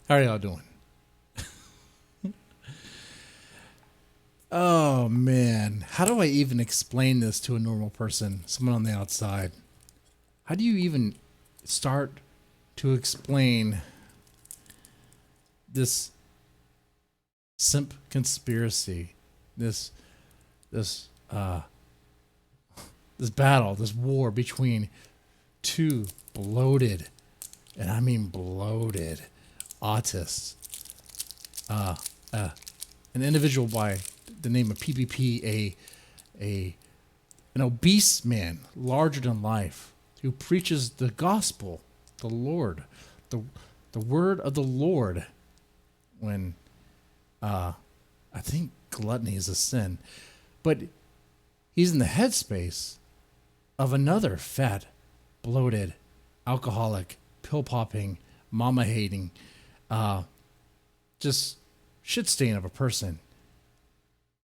How are y'all doing? Oh man, how do I even explain this to a normal person, someone on the outside? How do you even start to explain this simp conspiracy, this this uh this battle, this war between two bloated, and I mean bloated, autists, uh, uh, an individual by the name of PPP, a an obese man, larger than life, who preaches the gospel, the Lord, the the word of the Lord. When I think gluttony is a sin, but he's in the headspace of another fat, bloated, alcoholic, pill popping, mama hating, just shit stain of a person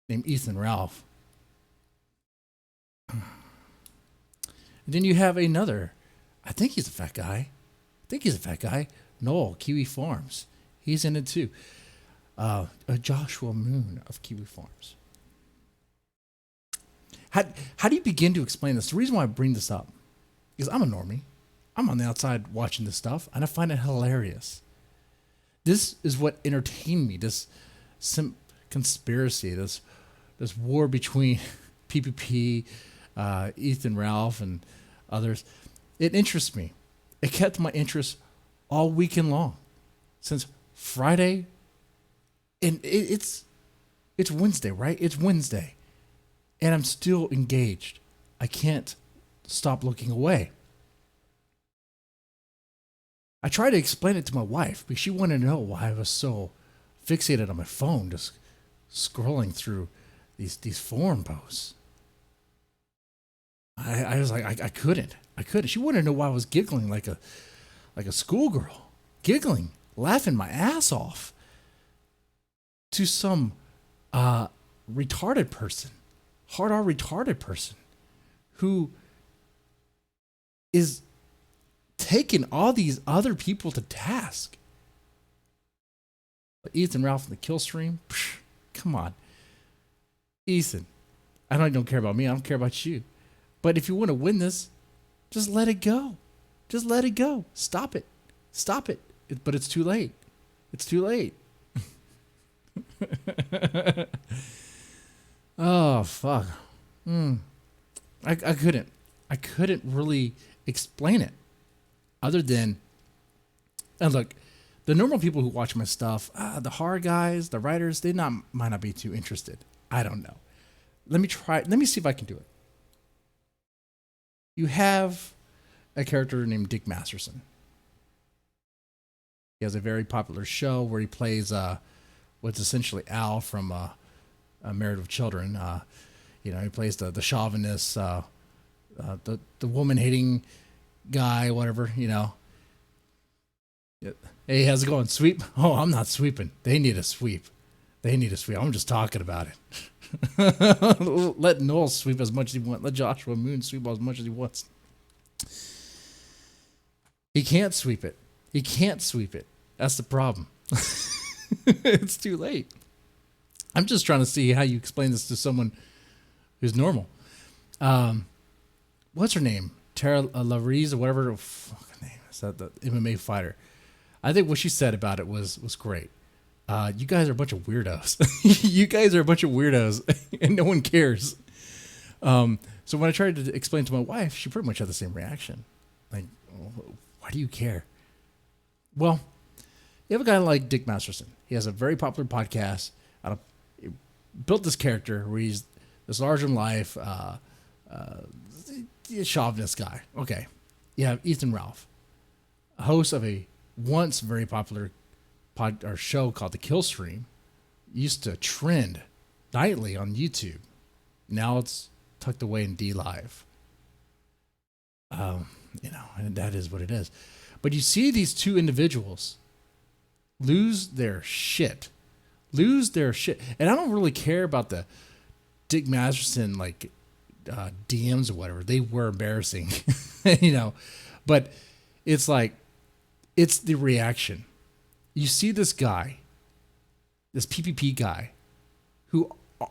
named Ethan Ralph. And then you have another, I think he's a fat guy. I think he's a fat guy. Noel, Kiwi Farms. He's in it too. A Joshua Moon of Kiwi Farms. How do you begin to explain this? The reason why I bring this up is I'm a normie. I'm on the outside watching this stuff, and I find it hilarious. This is what entertained me. This conspiracy. This war between PPP, Ethan Ralph, and others. It interests me. It kept my interest all weekend long, since Friday. And it's Wednesday, right? It's Wednesday, and I'm still engaged. I can't stop looking away. I tried to explain it to my wife because she wanted to know why I was so fixated on my phone, just scrolling through these forum posts. I was like, I couldn't. She wanted to know why I was giggling like a schoolgirl, giggling, laughing my ass off to some retarded person, hard R retarded person, who is taking all these other people to task. Ethan Ralph in the kill stream, psh, come on, Ethan. I know you don't care about me. I don't care about you. But if you want to win this, just let it go. Just let it go. Stop it. Stop it. But it's too late. It's too late. Oh fuck. I couldn't really explain it other than, and look, the normal people who watch my stuff, the horror guys, the writers, might not be too interested. I don't know. Let me see if I can do it. You have a character named Dick Masterson. He has a very popular show where he plays what's essentially Al from Married with Children. He plays the chauvinist, the woman hating guy, whatever. Hey, how's it going? Sweep? Oh, I'm not sweeping. They need a sweep. I'm just talking about it. Let Noel sweep as much as he wants. Let Joshua Moon sweep as much as he wants. He can't sweep it. That's the problem. It's too late. I'm just trying to see how you explain this to someone who's normal. What's her name? Tara Larise or whatever her fucking name is. That the MMA fighter. I think what she said about it was great. You guys are a bunch of weirdos. You guys are a bunch of weirdos, and no one cares. So when I tried to explain to my wife, she pretty much had the same reaction. Like, why do you care? Well, you have a guy like Dick Masterson. He has a very popular podcast. He built this character where he's this larger than life chauvinist guy. Okay. You have Ethan Ralph, a host of a once very popular show called The Kill Stream. Used to trend nightly on YouTube. Now it's tucked away in D Live. And that is what it is. But you see these two individuals lose their shit. And I don't really care about the Dick Masterson DMs or whatever. They were embarrassing, But it's like, it's the reaction. You see this guy, this PPP guy, who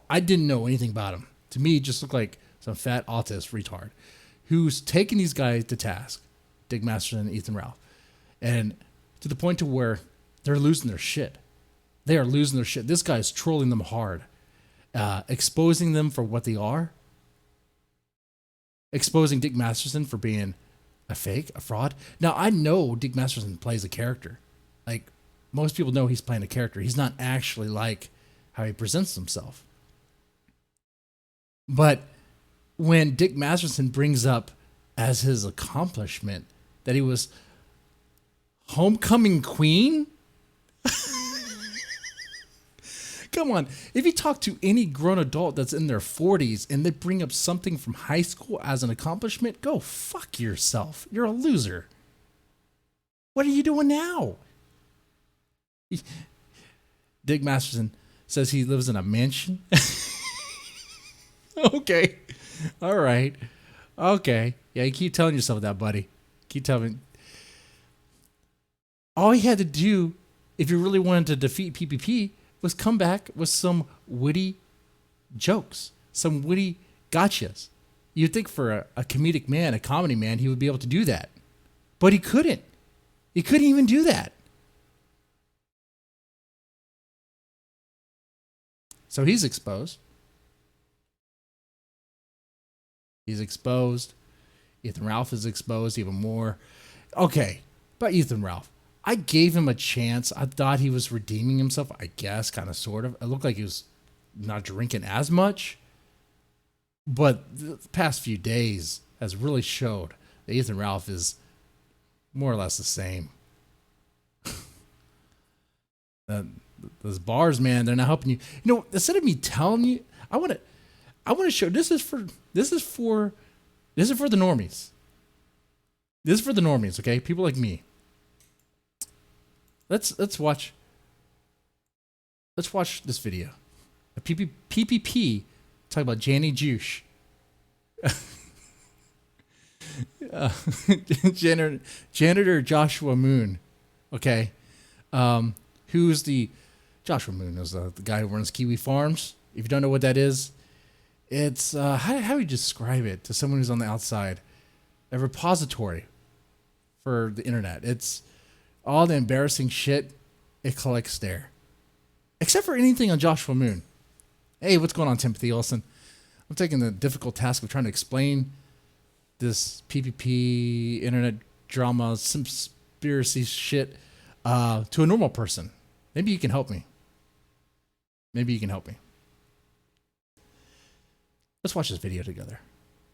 I didn't know anything about him. To me, he just looked like some fat autist retard who's taking these guys to task, Dick Masterson and Ethan Ralph, and to the point to where they're losing their shit. They are losing their shit. This guy is trolling them hard, exposing them for what they are, exposing Dick Masterson for being a fake, a fraud. Now, I know Dick Masterson plays a character. Like, most people know he's playing a character. He's not actually like how he presents himself. But when Dick Masterson brings up as his accomplishment that he was homecoming queen, come on. If you talk to any grown adult that's in their 40s and they bring up something from high school as an accomplishment, go fuck yourself. You're a loser. What are you doing now? Dick Masterson says he lives in a mansion. Okay. All right. Okay. Yeah, you keep telling yourself that, buddy. Keep telling me. All he had to do, if you really wanted to defeat PPP, was come back with some witty jokes, some witty gotchas. You'd think for a comedic man, a comedy man, he would be able to do that. But he couldn't. He couldn't even do that. So he's exposed. He's exposed. Ethan Ralph is exposed even more. Okay, but Ethan Ralph, I gave him a chance. I thought he was redeeming himself, I guess, kind of, sort of. It looked like he was not drinking as much. But the past few days has really showed that Ethan Ralph is more or less the same. Those bars, man, they're not helping you. You know, instead of me telling you, I want to show this is for the normies. This is for the normies, okay? People like me. Let's watch this video. A PPP talking about Janny Jewsh. Janitor Joshua Moon, okay? Who's the Joshua Moon is the guy who runs Kiwi Farms. If you don't know what that is, it's how do you describe it to someone who's on the outside? A repository for the internet. It's all the embarrassing shit it collects there, except for anything on Joshua Moon. Hey, what's going on, Timothy Olsen? I'm taking the difficult task of trying to explain this PPP internet drama conspiracy shit to a normal person. Maybe you can help me. Let's watch this video together.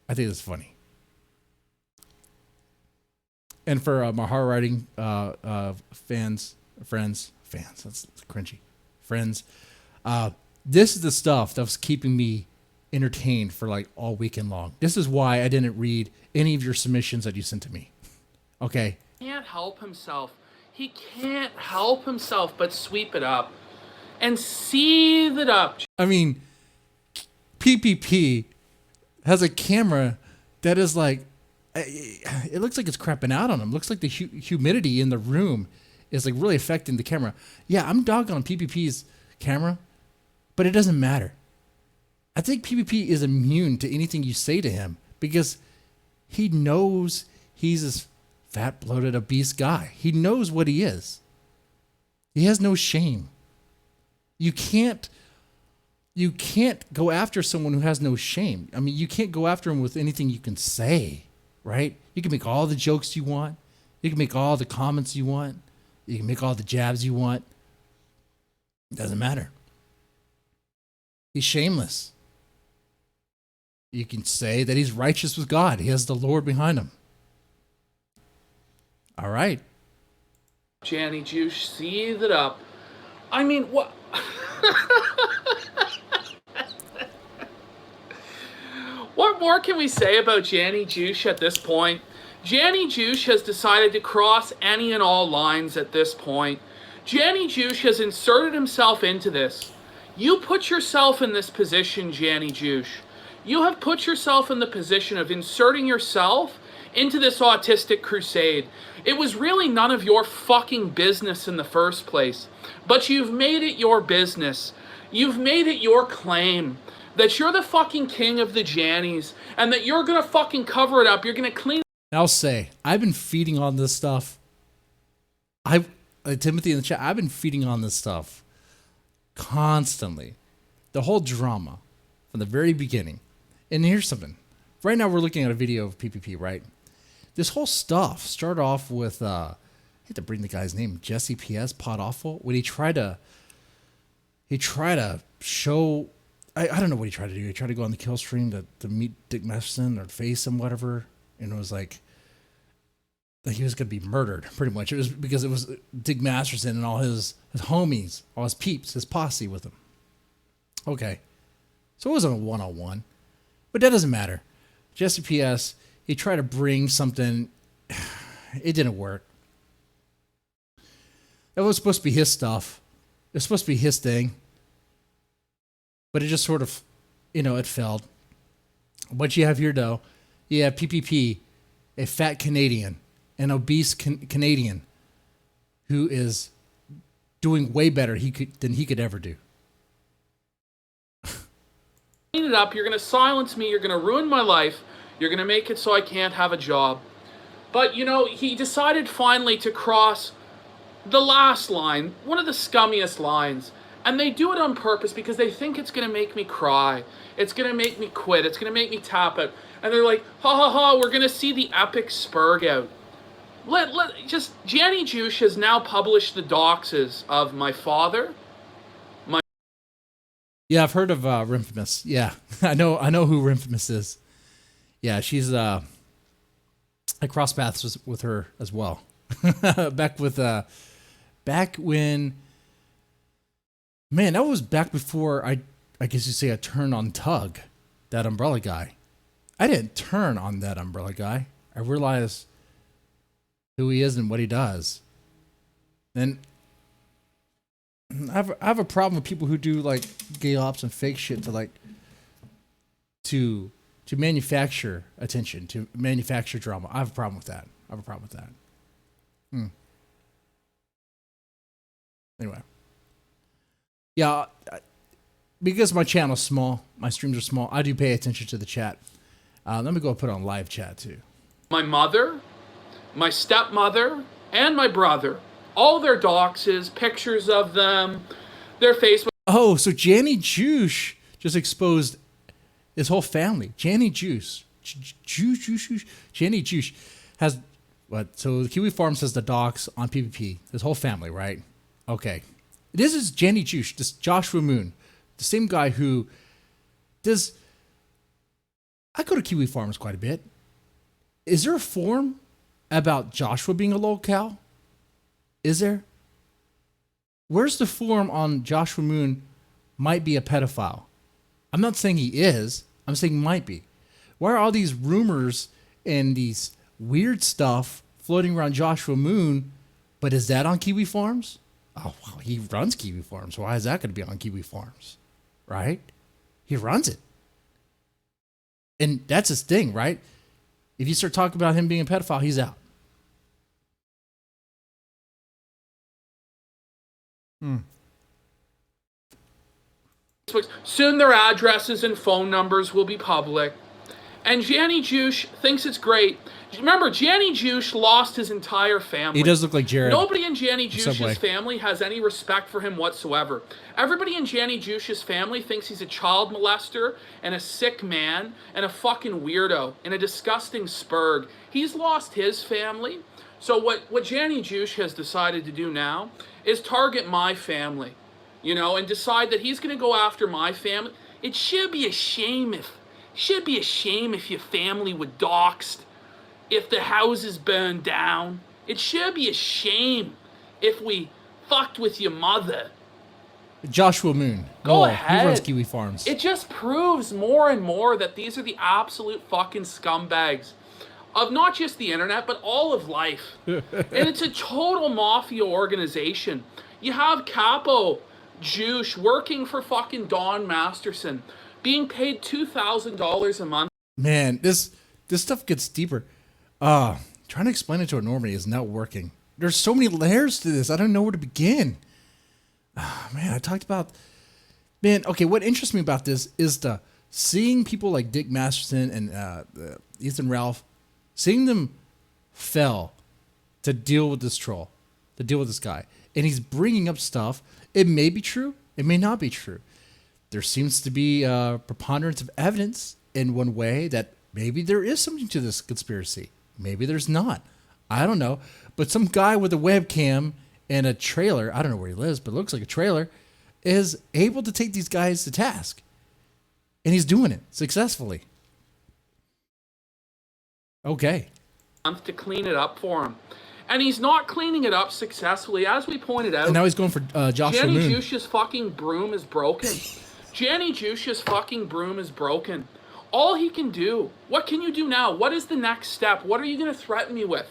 I think it's funny. And for my hard writing friends, that's cringy. Friends, this is the stuff that was keeping me entertained for like all weekend long. This is why I didn't read any of your submissions that you sent to me. Okay. Can't help himself. He can't help himself but sweep it up and seethe it up. I mean, PPP has a camera that is like, it looks like it's crapping out on him. Looks like the humidity in the room is like really affecting the camera. Yeah, I'm dogging on PPP's camera, but it doesn't matter. I think PPP is immune to anything you say to him because he knows he's this fat, bloated, obese guy. He knows what he is. He has no shame. You can't go after someone who has no shame. I mean, you can't go after him with anything you can say, right? You can make all the jokes you want. You can make all the comments you want. You can make all the jabs you want. It doesn't matter. He's shameless. You can say that he's righteous with God. He has the Lord behind him. All right. Janny Jewsh, seethe it up. I mean, what? What more can we say about Janny Jewsh at this point? Janny Jewsh has decided to cross any and all lines at this point. Janny Jewsh has inserted himself into this. You put yourself in this position, Janny Jewsh. You have put yourself in the position of inserting yourself into this autistic crusade. It was really none of your fucking business in the first place, but you've made it your business. You've made it your claim that you're the fucking king of the Jannies and that you're gonna fucking cover it up. You're gonna clean. I'll say, I've been feeding on this stuff. Timothy in the chat, I've been feeding on this stuff constantly. The whole drama from the very beginning. And here's something. Right now we're looking at a video of PPP, right? This whole stuff started off with, I hate to bring the guy's name, Jesse P.S. Pot Awful, when he tried to show, I don't know what he tried to do. He tried to go on the kill stream to meet Dick Masterson or face him, whatever. And it was like he was going to be murdered, pretty much. It was because it was Dick Masterson and all his homies, all his peeps, his posse with him. Okay. So it wasn't a one-on-one. But that doesn't matter. Jesse P.S., he tried to bring something. It didn't work. That was supposed to be his stuff. It was supposed to be his thing. But it just sort of, it failed. What you have here, though, you have PPP, a fat Canadian, an obese Canadian, who is doing way better than he could ever do. Clean it up. You're going to silence me. You're going to ruin my life. You're going to make it so I can't have a job. But, he decided finally to cross the last line, one of the scummiest lines. And they do it on purpose because they think it's going to make me cry. It's going to make me quit. It's going to make me tap out. And they're like, ha ha ha, we're going to see the epic spurg out. Janny Jewsh has now published the doxes of my father. Yeah, I've heard of Rymphimous. Yeah, I know who Rymphimous is. Yeah, she's I crossed paths with her as well. back when, man, that was back before I guess you say I turned on Tug, that umbrella guy. I didn't turn on that umbrella guy. I realized who he is and what he does. And I have a problem with people who do like gay ops and fake shit to manufacture attention, to manufacture drama. I have a problem with that. Anyway. Yeah, because my channel's small, my streams are small, I do pay attention to the chat. Let me go put on live chat too. My mother, my stepmother, and my brother. All their doxes, pictures of them, their Facebook. Oh, so Janny Jewsh just exposed his whole family. Janny Jewsh. Janny Jewsh has what? So the Kiwi Farms has the docs on PPP. His whole family, right? Okay. This is Janny Jewsh, this Joshua Moon, the same guy who does. I go to Kiwi Farms quite a bit. Is there a forum about Joshua being a locale? Is there? Where's the forum on Joshua Moon might be a pedophile? I'm not saying he is. I'm saying might be. Why are all these rumors and these weird stuff floating around Joshua Moon? But is that on Kiwi Farms? Oh, well, he runs Kiwi Farms. Why is that going to be on Kiwi Farms? Right? He runs it. And that's his thing, right? If you start talking about him being a pedophile, he's out. Soon their addresses and phone numbers will be public. And Janny Jewsh thinks it's great. Remember, Janny Jewsh lost his entire family. He does look like Jared. Nobody in Janny Jewsh's family has any respect for him whatsoever. Everybody in Janny Jewsh's family thinks he's a child molester and a sick man and a fucking weirdo and a disgusting spurg. He's lost his family. So what Janny Jewsh has decided to do now is target my family, and decide that he's going to go after my family. It should be a shame if your family were doxxed, if the houses burned down. It should be a shame if we fucked with your mother. Joshua Moon. Go ahead. He runs Kiwi Farms. It just proves more and more that these are the absolute fucking scumbags of not just the internet, but all of life. And it's a total mafia organization. You have Capo Jewsh working for fucking Don Masterson, being paid $2,000 a month. Man, this stuff gets deeper. Trying to explain it to a normie is not working. There's so many layers to this. I don't know where to begin. Man, I talked about, man. Okay, what interests me about this is the seeing people like Dick Masterson and Ethan Ralph, seeing them fail to deal with this troll, to deal with this guy, and he's bringing up stuff. It may be true. It may not be true. There seems to be a preponderance of evidence in one way that maybe there is something to this conspiracy. Maybe there's not. I don't know. But some guy with a webcam and a trailer, I don't know where he lives, but it looks like a trailer, is able to take these guys to task. And he's doing it successfully. Okay. To clean it up for him. And he's not cleaning it up successfully, as we pointed out. And now he's going for Joshua Janny Moon. Jewsh's fucking broom is broken. Janny Jewsh's fucking broom is broken. All he can do. What can you do now? What is the next step? What are you going to threaten me with?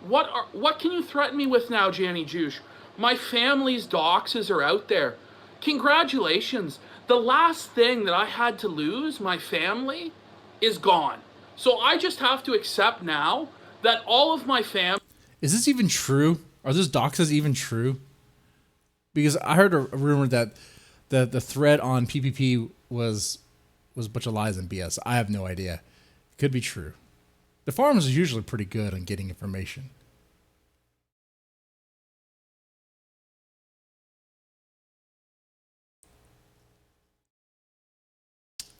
What can you threaten me with now, Janny Jewsh? My family's doxes are out there. Congratulations. The last thing that I had to lose, my family, is gone. So I just have to accept now that all of my family... Is this even true? Are those doxes even true? Because I heard a rumor that the thread on PPP was a bunch of lies and BS. I have no idea. It could be true. The farmers are usually pretty good on getting information.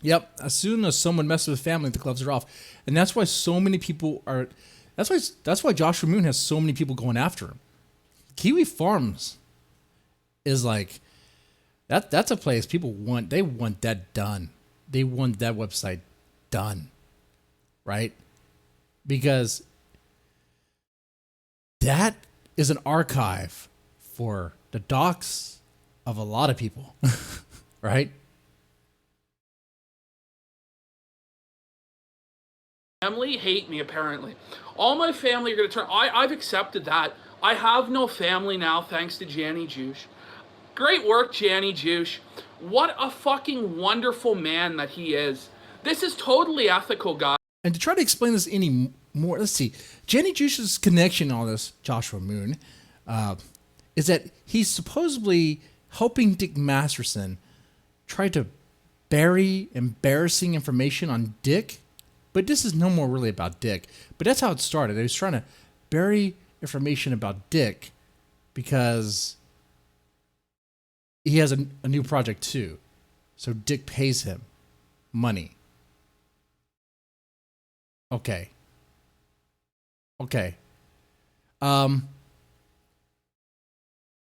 Yep. As soon as someone messes with family, the gloves are off, and that's why so many people are. That's why Joshua Moon has so many people going after him. Kiwi Farms is like that. That's a place people want. They want that done. They want that website done, right? Because that is an archive for the docs of a lot of people, right? Family hate me, apparently. All my family are going to turn... I've accepted that. I have no family now, thanks to Janny Jewsh. Great work, Janny Jewsh. What a fucking wonderful man that he is. This is totally ethical, guys. And to try to explain this any more, let's see. Janny Jewsh's connection on this, Joshua Moon, is that he's supposedly helping Dick Masterson try to bury embarrassing information on Dick. But this is no more really about Dick. But that's how it started. He was trying to bury information about Dick because he has a new project too. So Dick pays him money. Okay.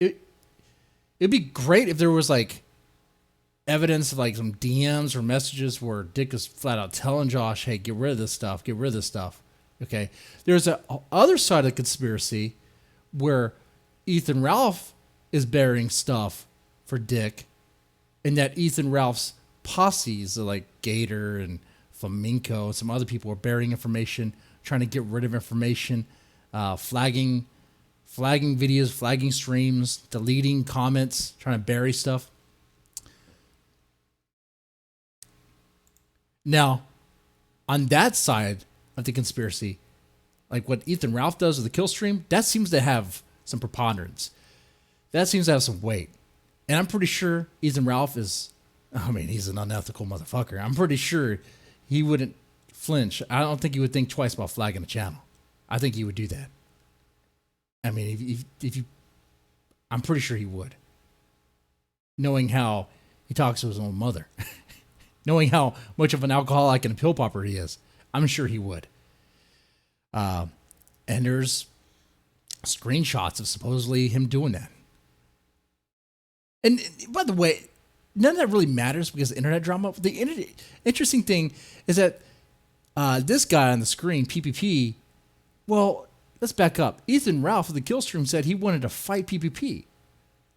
It'd be great if there was like evidence of like some DMs or messages where Dick is flat out telling Josh, hey, get rid of this stuff. Get rid of this stuff. Okay. There's a other side of the conspiracy where Ethan Ralph is burying stuff for Dick, and that Ethan Ralph's posses, like Gator and Flamenco and some other people, are burying information, trying to get rid of information, flagging videos, flagging streams, deleting comments, trying to bury stuff. Now, on that side of the conspiracy, like what Ethan Ralph does with the kill stream, that seems to have some preponderance. That seems to have some weight. And I'm pretty sure Ethan Ralph is, I mean, he's an unethical motherfucker. I'm pretty sure he wouldn't flinch. I don't think he would think twice about flagging a channel. I think he would do that. I mean, if you, I'm pretty sure he would. Knowing how he talks to his own mother. Knowing how much of an alcoholic and a pill popper he is, I'm sure he would. And there's screenshots of supposedly him doing that. And by the way, none of that really matters because of internet drama. The interesting thing is that this guy on the screen, PPP, well, let's back up. Ethan Ralph of the kill stream said he wanted to fight PPP.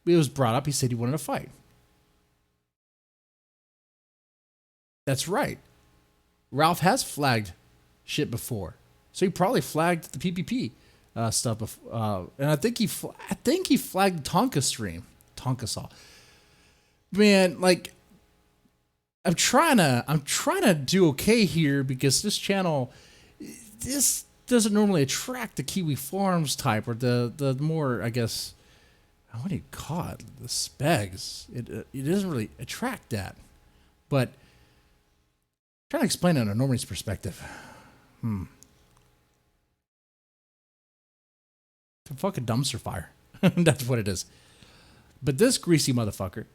It was brought up. He said he wanted to fight. That's right. Ralph has flagged shit before, so he probably flagged the PPP stuff before. And I think he flagged the Tonka stream. Tonka saw. Man, like, I'm trying to do okay here because this channel, this doesn't normally attract the Kiwi Farms type or the more, I guess, what do you call it? The spegs. It doesn't really attract that. But trying to explain it on a Normie's perspective. It's a fucking dumpster fire. That's what it is. But this greasy motherfucker,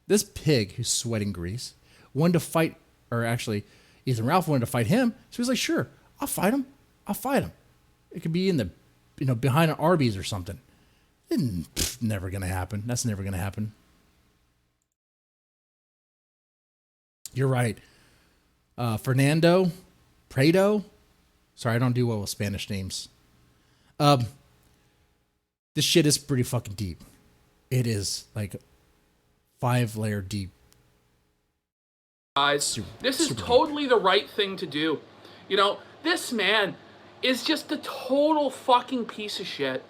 this pig who's sweating grease, wanted to fight, or actually, Ethan Ralph wanted to fight him. So he's like, sure, I'll fight him. I'll fight him. It could be in the, behind an Arby's or something. Never going to happen. That's never going to happen. You're right. Fernando Prado. Sorry, I don't do well with Spanish names. This shit is pretty fucking deep. It is like 5-layer deep. Guys, this is totally the right thing to do. This man is just a total fucking piece of shit.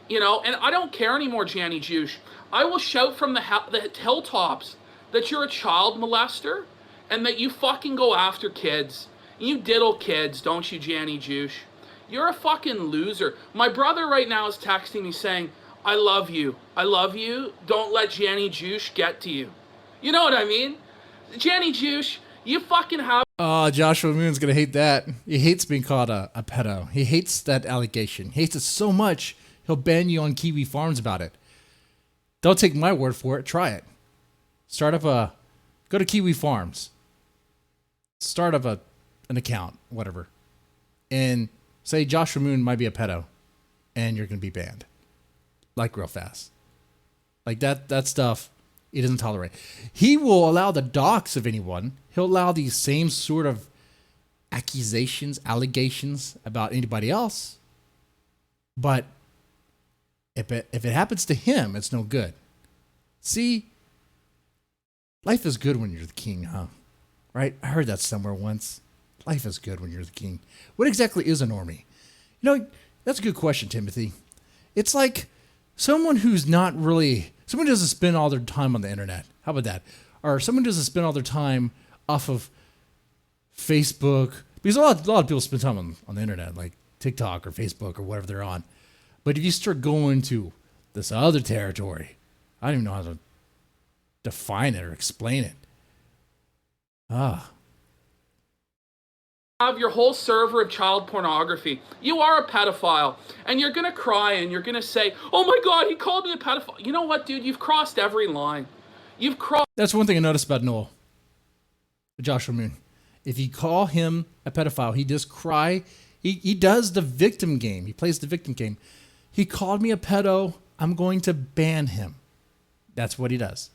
And I don't care anymore, Janny Jewsh. I will shout from the hilltops that you're a child molester and that you fucking go after kids. You diddle kids, don't you, Janny Jewsh? You're a fucking loser. My brother right now is texting me saying, I love you. I love you. Don't let Janny Jewsh get to you. You know what I mean? Janny Jewsh, you fucking have... Oh, Joshua Moon's going to hate that. He hates being called a pedo. He hates that allegation. He hates it so much, he'll ban you on Kiwi Farms about it. Don't take my word for it. Try it. Go to Kiwi Farms. Start up an account, whatever. And say Joshua Moon might be a pedo. And you're going to be banned. Like real fast. Like that stuff, he doesn't tolerate. He will allow the dox of anyone. He'll allow these same sort of accusations, allegations about anybody else. But if it happens to him, it's no good. See, life is good when you're the king, huh? Right? I heard that somewhere once. Life is good when you're the king. What exactly is a normie? That's a good question, Timothy. It's like someone who's not really... Someone doesn't spend all their time on the internet. How about that? Or someone doesn't spend all their time off of Facebook. Because a lot of people spend time on the internet, like TikTok or Facebook or whatever they're on. But if you start going to this other territory, I don't even know how to define it or explain it. Have your whole server of child pornography. You are a pedophile. And you're going to cry and you're going to say, oh my God, he called me a pedophile. You know what, dude? You've crossed every line. You've crossed... That's one thing I noticed about Noel. Joshua Moon. If you call him a pedophile, he does cry. He does the victim game. He plays the victim game. He called me a pedo. I'm going to ban him. That's what he does.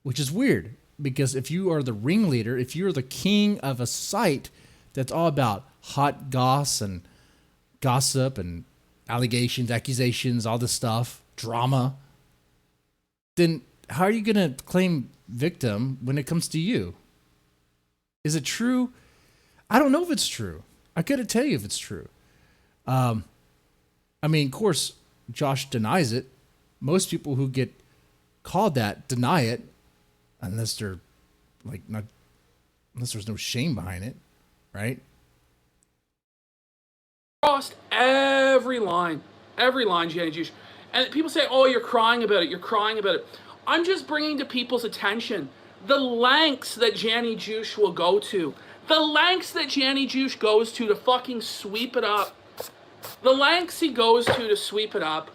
Which is weird. Because if you are the ringleader, if you're the king of a site that's all about hot goss and gossip and allegations, accusations, all this stuff, drama, then how are you going to claim victim when it comes to you? Is it true? I don't know if it's true. I couldn't tell you if it's true. Of course, Josh denies it. Most people who get called that deny it, unless they're unless there's no shame behind it, right? Crossed every line, Janny Jewsh. And people say, oh, you're crying about it. I'm just bringing to people's attention the lengths that Janny Jewsh will go to. The lengths that Janny Jewsh goes to fucking sweep it up. The lengths he goes to sweep it up.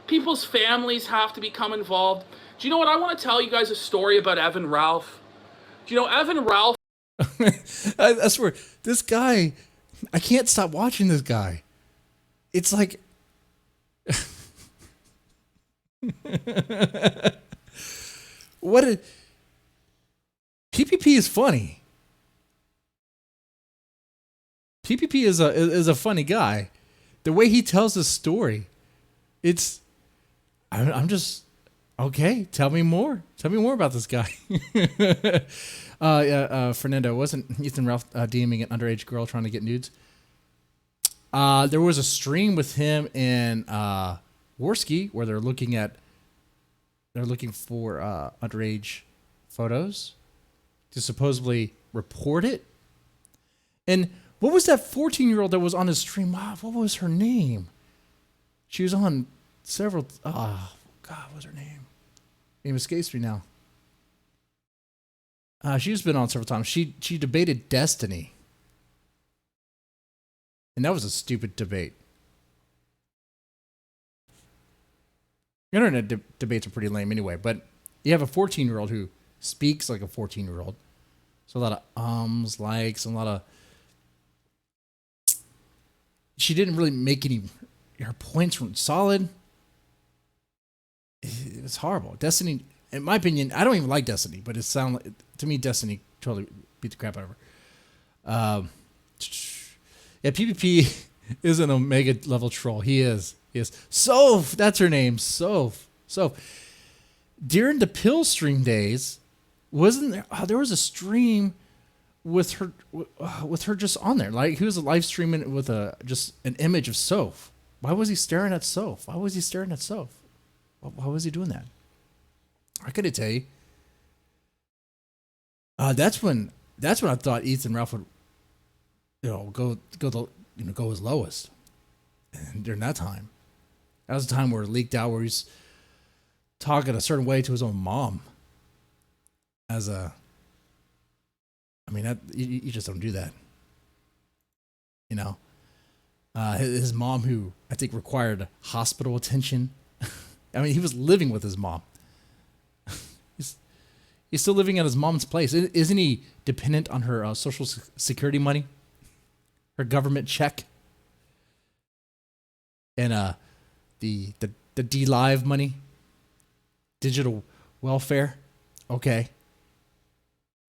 People's families have to become involved. Do you know what? I want to tell you guys a story about Evan Ralph. Do you know Evan Ralph? I swear, this guy, I can't stop watching this guy. It's like... PPP is funny. PPP is a funny guy. The way he tells his story, I'm just... Okay, tell me more. Tell me more about this guy. Fernando, wasn't Ethan Ralph DMing an underage girl trying to get nudes? There was a stream with him and Worski where they're looking for underage photos to supposedly report it. And What was that 14-year-old that was on his stream? Wow, what was her name? She was on several. Oh, God, what was her name? Name escapes me now. She's been on several times. She debated Destiny. And that was a stupid debate. Internet debates are pretty lame anyway, but you have a 14-year-old who speaks like a 14-year-old. So a lot of likes, and a lot of... She didn't really make any... Her points weren't solid. It was horrible. Destiny, in my opinion, I don't even like Destiny, but to me, Destiny totally beat the crap out of her. Yeah, PPP is an Omega level troll. He is. Soph, that's her name. Soph. During the pill stream days, wasn't there? There was a stream with her just on there. Like, he was live streaming with just an image of Soph. Why was he staring at Soph? Why was he doing that? I couldn't tell you. That's when I thought Ethan Ralph would, go his lowest. And during that time, that was the time where it leaked out where he's talking a certain way to his own mom. You just don't do that. His mom, who I think required hospital attention. I mean, he was living with his mom. He's still living at his mom's place. Isn't he dependent on her social security money? Her government check? And the D-Live money? Digital welfare? Okay.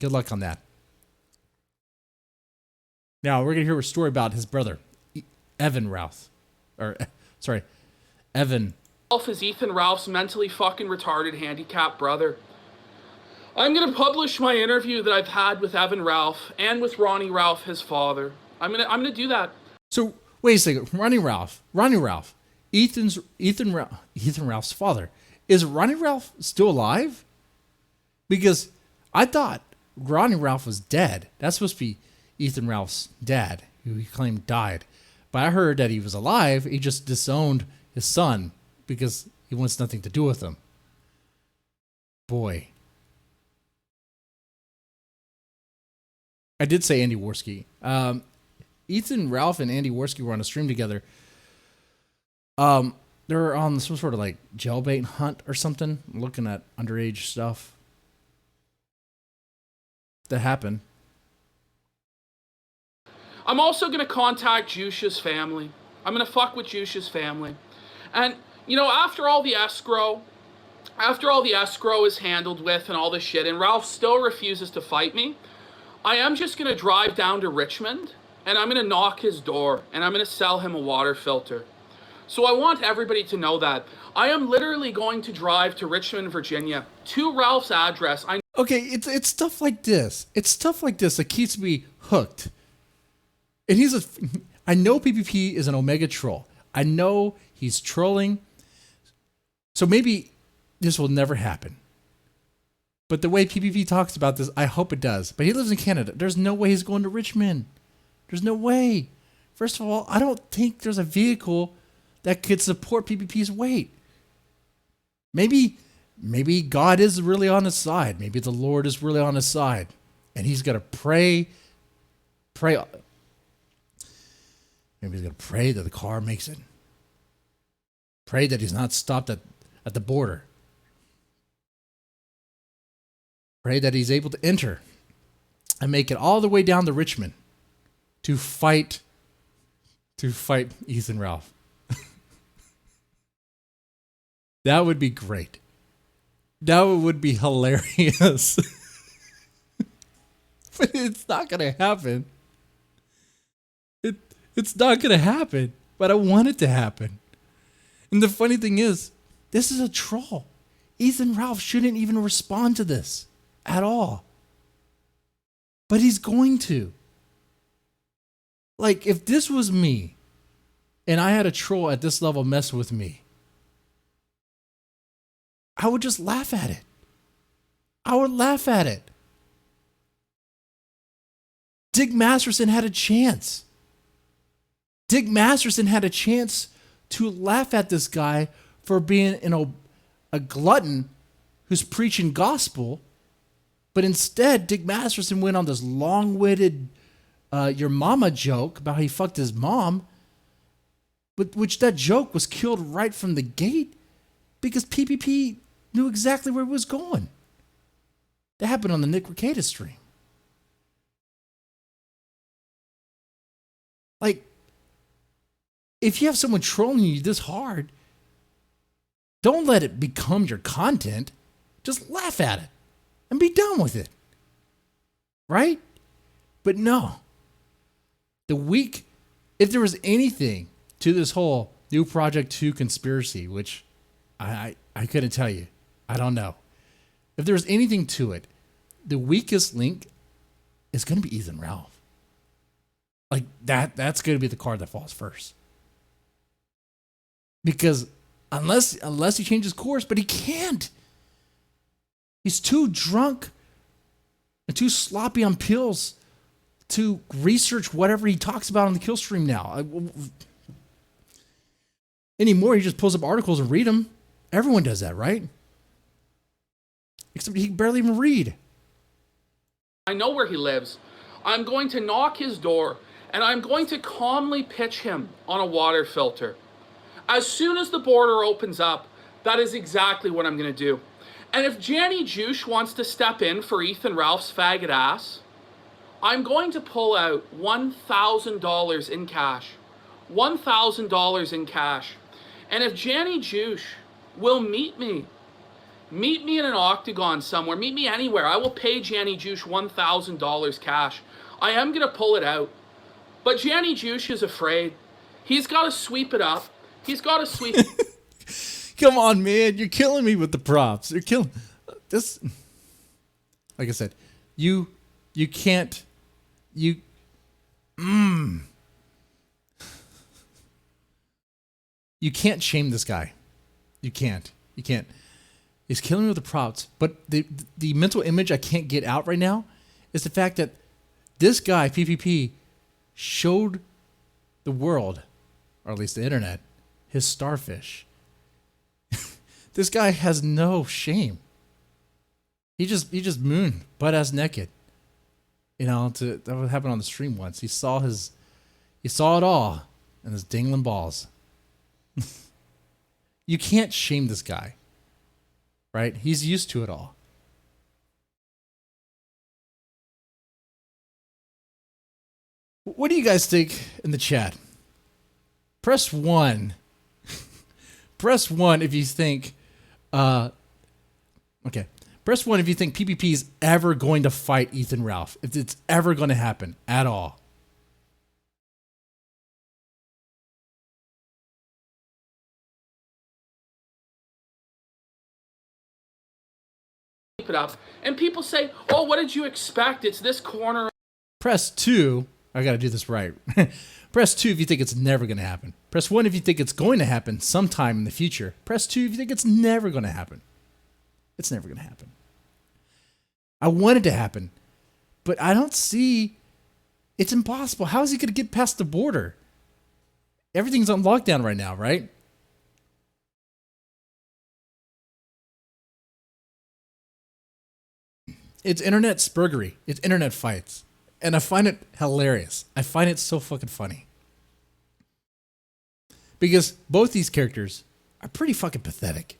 Good luck on that. Now, we're going to hear a story about his brother, Evan Ralph. Evan. Ralph is Ethan Ralph's mentally fucking retarded handicapped brother. I'm going to publish my interview that I've had with Evan Ralph and with Ronnie Ralph, his father. I'm gonna do that. So, wait a second. Ronnie Ralph. Ethan Ralph's father. Is Ronnie Ralph still alive? Because I thought Ronnie Ralph was dead. That's supposed to be Ethan Ralph's dad, who he claimed died. But I heard that he was alive. He just disowned his son because he wants nothing to do with him. Boy. I did say Andy Worski. Ethan Ralph and Andy Worski were on a stream together. They were on some sort of like jailbait hunt or something, looking at underage stuff that happened. I'm also going to contact Jewsh's family. I'm going to fuck with Jewsh's family. And, after all the escrow is handled with and all this shit, and Ralph still refuses to fight me, I am just going to drive down to Richmond, and I'm going to knock his door, and I'm going to sell him a water filter. So I want everybody to know that. I am literally going to drive to Richmond, Virginia, to Ralph's address. Okay, it's stuff like this. It's stuff like this that keeps me hooked. And I know PPP is an Omega troll. I know he's trolling. So maybe this will never happen. But the way PPP talks about this, I hope it does. But he lives in Canada. There's no way he's going to Richmond. There's no way. First of all, I don't think there's a vehicle that could support PPP's weight. Maybe God is really on his side. Maybe the Lord is really on his side. And he's going to pray. Maybe he's going to pray that the car makes it. Pray that he's not stopped at the border. Pray that he's able to enter and make it all the way down to Richmond to fight Ethan Ralph. That would be great. That would be hilarious. But it's not going to happen. It's not going to happen. But I want it to happen. And the funny thing is, this is a troll. Ethan Ralph shouldn't even respond to this at all. But he's going to. Like, if this was me, and I had a troll at this level mess with me, I would just laugh at it. I would laugh at it. Dick Masterson had a chance. Dick Masterson had a chance to laugh at this guy for being a glutton who's preaching gospel. But instead, Dick Masterson went on this long-witted your mama joke about how he fucked his mom, which that joke was killed right from the gate because PPP knew exactly where it was going. That happened on the Nick Rekieta stream. Like, if you have someone trolling you this hard, don't let it become your content. Just laugh at it and be done with it. Right? But no. If there was anything to this whole New Project 2 conspiracy, which I couldn't tell you. I don't know. If there was anything to it, the weakest link is going to be Ethan Ralph. Like that's going to be the card that falls first. Because unless he changes course, but he can't. He's too drunk and too sloppy on pills to research whatever he talks about on the kill stream now. Anymore, he just pulls up articles and read them. Everyone does that, right? Except he can barely even read. I know where he lives. I'm going to knock his door, and I'm going to calmly pitch him on a water filter. As soon as the border opens up, that is exactly what I'm going to do. And if Janny Jewsh wants to step in for Ethan Ralph's faggot ass, I'm going to pull out $1,000 in cash. $1,000 in cash. And if Janny Jewsh will meet me in an octagon somewhere, meet me anywhere, I will pay Janny Jewsh $1,000 cash. I am going to pull it out. But Janny Jewsh is afraid. He's got to sweep it up. He's got to sweep it. Come on, man. You're killing me with the props. You're killing this. Like I said, you can't. You can't shame this guy. You can't. He's killing me with the props. But the mental image I can't get out right now is the fact that this guy, PPP, showed the world, or at least the internet, his starfish. This guy has no shame. He just mooned butt ass naked. That would happen on the stream once. He saw it all and his dangling balls. You can't shame this guy. Right? He's used to it all. What do you guys think in the chat? Press 1. Press 1 if you think okay. Press 1 if you think PPP is ever going to fight Ethan Ralph. If it's ever going to happen at all. It up. And people say, oh, what did you expect? It's this corner. Press 2. I got to do this right. Press 2 if you think it's never going to happen. Press 1 if you think it's going to happen sometime in the future. Press 2 if you think it's never going to happen. It's never going to happen. I want it to happen, but I don't see. It's impossible. How is he going to get past the border? Everything's on lockdown right now, right? It's internet spurgery. It's internet fights. And I find it hilarious. I find it so fucking funny. Because both these characters are pretty fucking pathetic.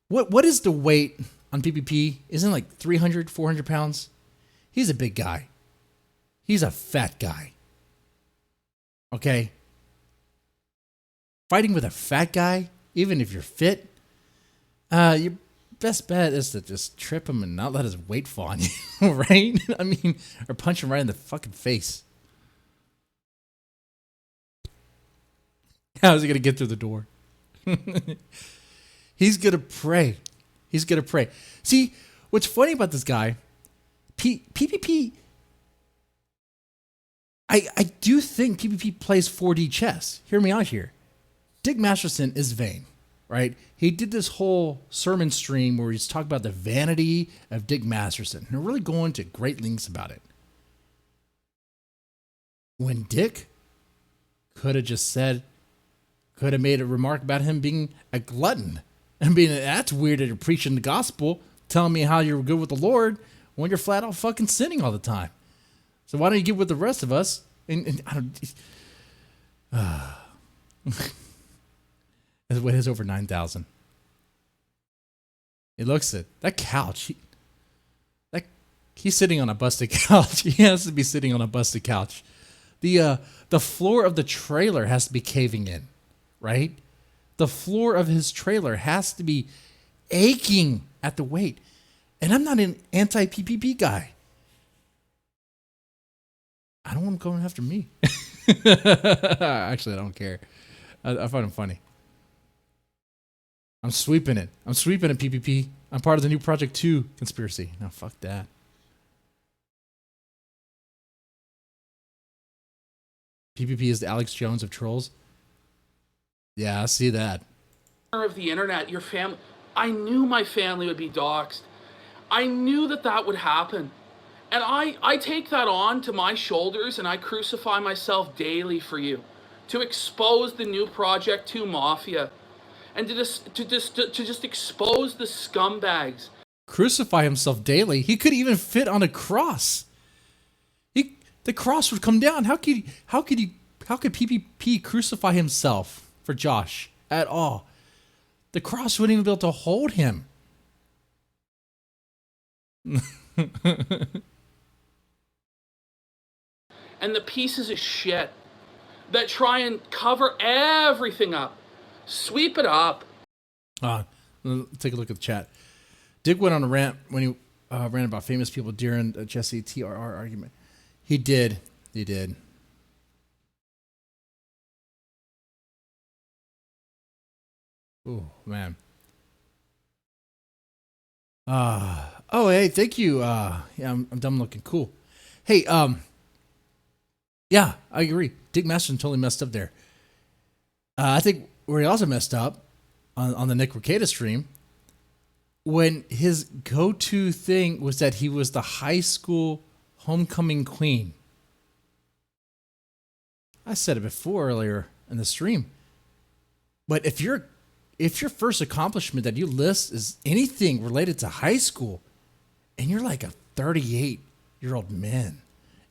What is the weight on PPP? Isn't it like 300, 400 pounds? He's a big guy. He's a fat guy. Okay? Fighting with a fat guy, even if you're fit, your best bet is to just trip him and not let his weight fall on you, right? I mean, or punch him right in the fucking face. How is he going to get through the door? He's going to pray. He's going to pray. See, what's funny about this guy, PPP, I do think PPP plays 4D chess. Hear me out here. Dick Masterson is vain, right? He did this whole sermon stream where he's talking about the vanity of Dick Masterson. And really going to great lengths about it. when Dick could have just said, could have made a remark about him being a glutton. I mean, that's weird that you're preaching the gospel, telling me how you're good with the Lord when you're flat out fucking sinning all the time. So why don't you get with the rest of us? And I don't. His weight is over 9,000. He looks at that couch. He's sitting on a busted couch. He has to be sitting on a busted couch. The floor of the trailer has to be caving in, right? The floor of his trailer has to be aching at the weight. And I'm not an anti-PPP guy. I don't want him going after me. Actually, I don't care. I find him funny. I'm sweeping it. I'm sweeping it, PPP. I'm part of the new Project 2 conspiracy. No, fuck that. PPP is the Alex Jones of trolls. Yeah, I see that. Of the internet, your family. I knew my family would be doxxed. I knew that would happen. And I take that on to my shoulders and I crucify myself daily for you. To expose the new Project 2 mafia. And to just expose the scumbags. Crucify himself daily? He could even fit on a cross. The cross would come down. How could PPP crucify himself for Josh at all? The cross wouldn't even be able to hold him. And the pieces of shit that try and cover everything up. Sweep it up. Take a look at the chat. Dick went on a rant when he ran about famous people during the Jesse TRR argument. He did. Oh, man. Hey, thank you. Yeah, I'm dumb looking. Cool. Hey, yeah, I agree. Dick Masterson totally messed up there. I think where he also messed up on the Nick Rekieta stream, when his go-to thing was that he was the high school homecoming queen. I said it before earlier in the stream. But if your first accomplishment that you list is anything related to high school, and you're like a 38-year-old man,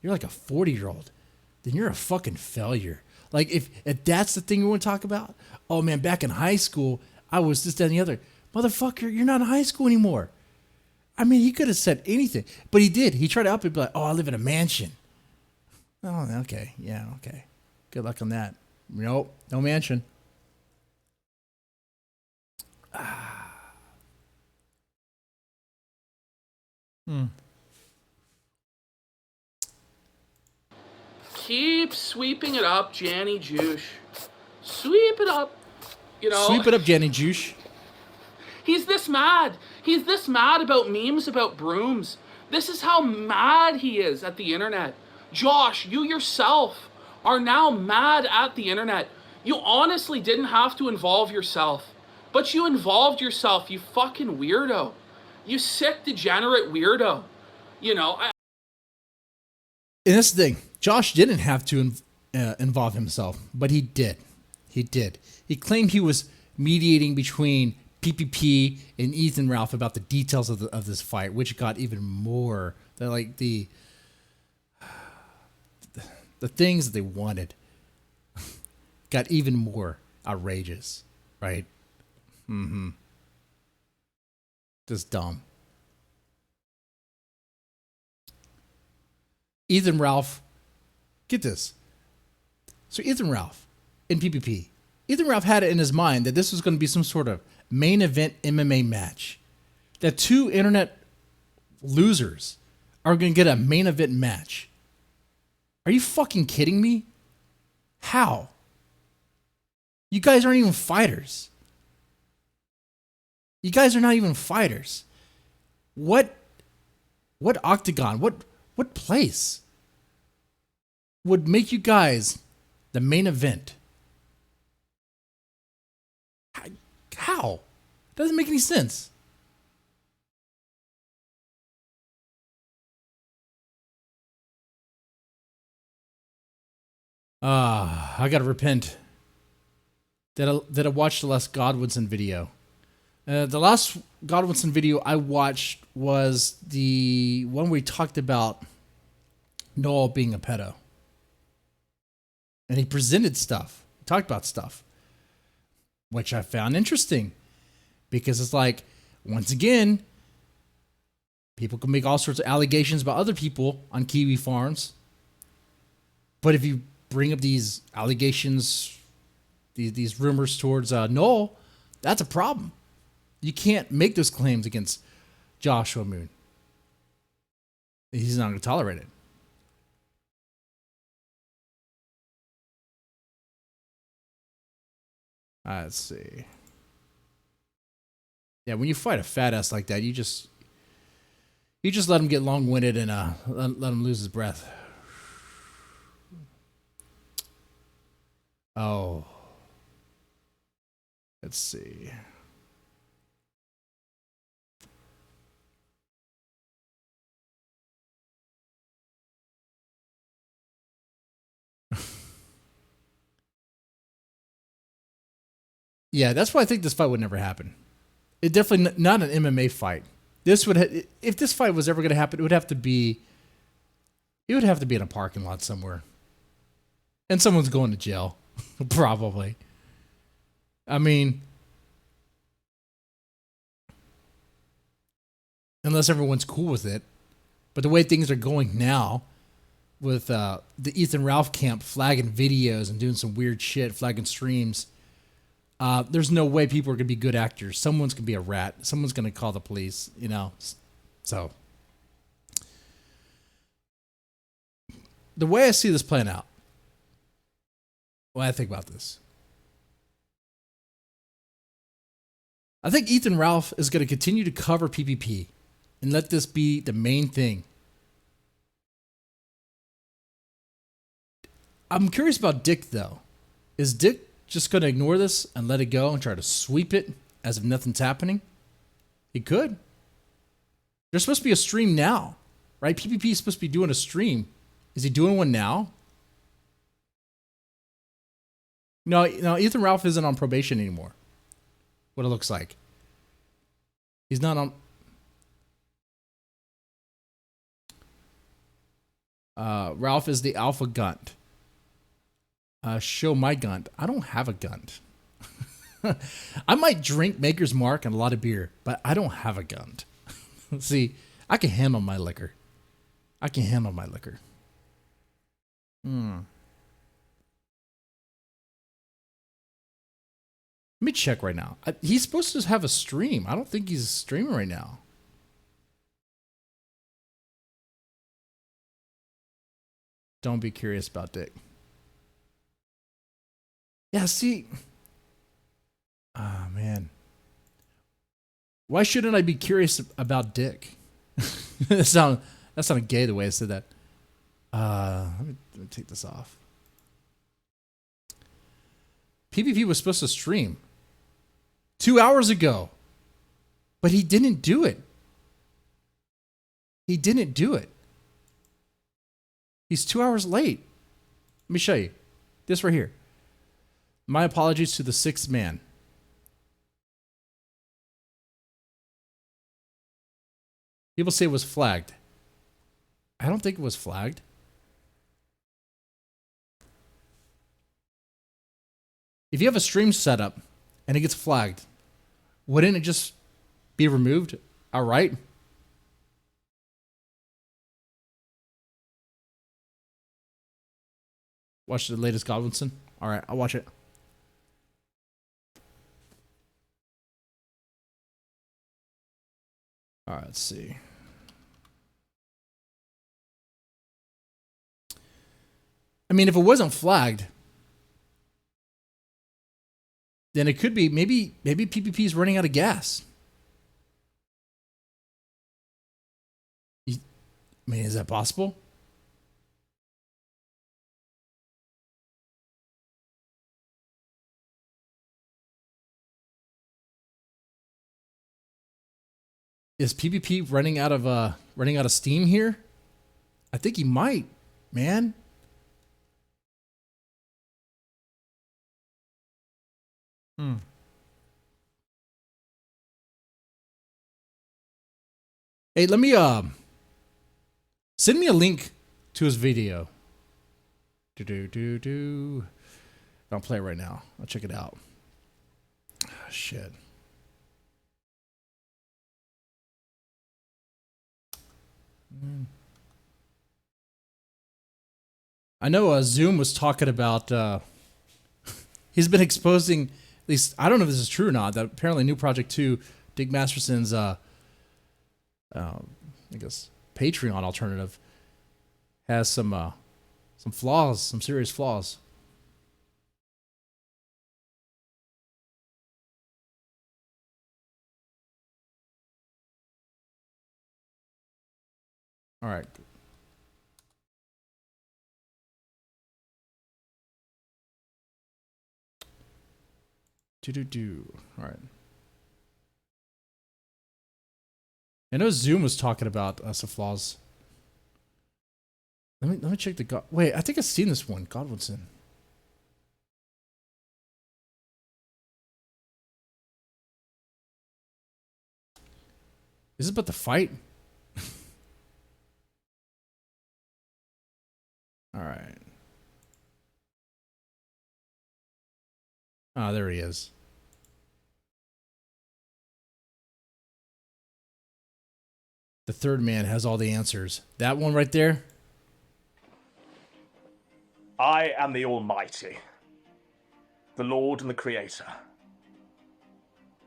you're like a 40-year-old, then you're a fucking failure. Like if that's the thing you want to talk about, oh man, back in high school, I was this, that, and the other. Motherfucker, you're not in high school anymore. I mean, he could have said anything, but he did. He tried to up it, be like, oh, I live in a mansion. Oh, okay. Yeah, okay. Good luck on that. Nope, no mansion. Keep sweeping it up, Janny Jewsh. Sweep it up. You know. Sweep it up, Janny Jewsh. He's this mad. He's this mad about memes about brooms. This is how mad he is at the internet. Josh, you yourself are now mad at the internet. You honestly didn't have to involve yourself. But you involved yourself, you fucking weirdo. You sick, degenerate weirdo. You know. And that's the thing. Josh didn't have to involve himself, but he did. He did. He claimed he was mediating between PPP and Ethan Ralph about the details of this fight, which got even more. They're like the things that they wanted got even more outrageous, right? Just dumb. Ethan Ralph, get this. So Ethan Ralph in PPP, Ethan Ralph had it in his mind that this was going to be some sort of main event MMA match. That two internet losers are going to get a main event match. Are you fucking kidding me? How? You guys aren't even fighters. You guys are not even fighters. What octagon? What place would make you guys the main event? How? Doesn't make any sense. I gotta repent that I watched the last Godwinson video. The last Godwinson video I watched was the one where he talked about Noel being a pedo. And he presented stuff, talked about stuff, which I found interesting because it's like, once again, people can make all sorts of allegations about other people on Kiwi farms. But if you bring up these allegations, these rumors towards Noel, that's a problem. You can't make those claims against Joshua Moon. He's not going to tolerate it. Let's see. Yeah, when you fight a fat ass like that, you just let him get long-winded and let him lose his breath. Oh. Let's see. Yeah, that's why I think this fight would never happen. It definitely not an MMA fight. This would if this fight was ever going to happen, it would have to be in a parking lot somewhere. And someone's going to jail, probably. I mean, unless everyone's cool with it. But the way things are going now, with the Ethan Ralph camp flagging videos and doing some weird shit, flagging streams, there's no way people are going to be good actors. Someone's going to be a rat. Someone's going to call the police, you know. So, the way I see this playing out, when I think about this, I think Ethan Ralph is going to continue to cover PPP and let this be the main thing. I'm curious about Dick, though. Is Dick just going to ignore this and let it go and try to sweep it as if nothing's happening? He could. There's supposed to be a stream now, right? PPP is supposed to be doing a stream. Is he doing one now? No, Ethan Ralph isn't on probation anymore. What it looks like. He's not on... Ralph is the alpha gunt. Show my gunt. I don't have a gunt. I might drink Maker's Mark and a lot of beer, but I don't have a gunt. See, I can handle my liquor. Let me check right now. He's supposed to have a stream. I don't think he's streaming right now. Don't be curious about Dick. Yeah, see. Oh, man. Why shouldn't I be curious about Dick? That sounded gay the way I said that. Let me take this off. PPP was supposed to stream 2 hours ago, but he didn't do it. He's 2 hours late. Let me show you this right here. My apologies to the sixth man. People say it was flagged. I don't think it was flagged. If you have a stream set up and it gets flagged, wouldn't it just be removed outright? Watch the latest Godwinson. All right, I'll watch it. All right, let's see. I mean, if it wasn't flagged, then it could be maybe PPP is running out of gas. I mean, is that possible? Is PPP running out of steam here? I think he might, man. Hmm. Hey, let me send me a link to his video. I'll play it right now. I'll check it out. Oh, shit. I know Zoom was talking about he's been exposing, at least I don't know if this is true or not, that apparently New Project 2, Dick Masterson's I guess Patreon alternative has some flaws, some serious flaws. All right. All right. I know Zoom was talking about some flaws. Let me check the God. Wait, I think I've seen this one. Godwinson. Is it about the fight? All right. Ah, there he is. The third man has all the answers. That one right there? I am the Almighty, the Lord and the Creator.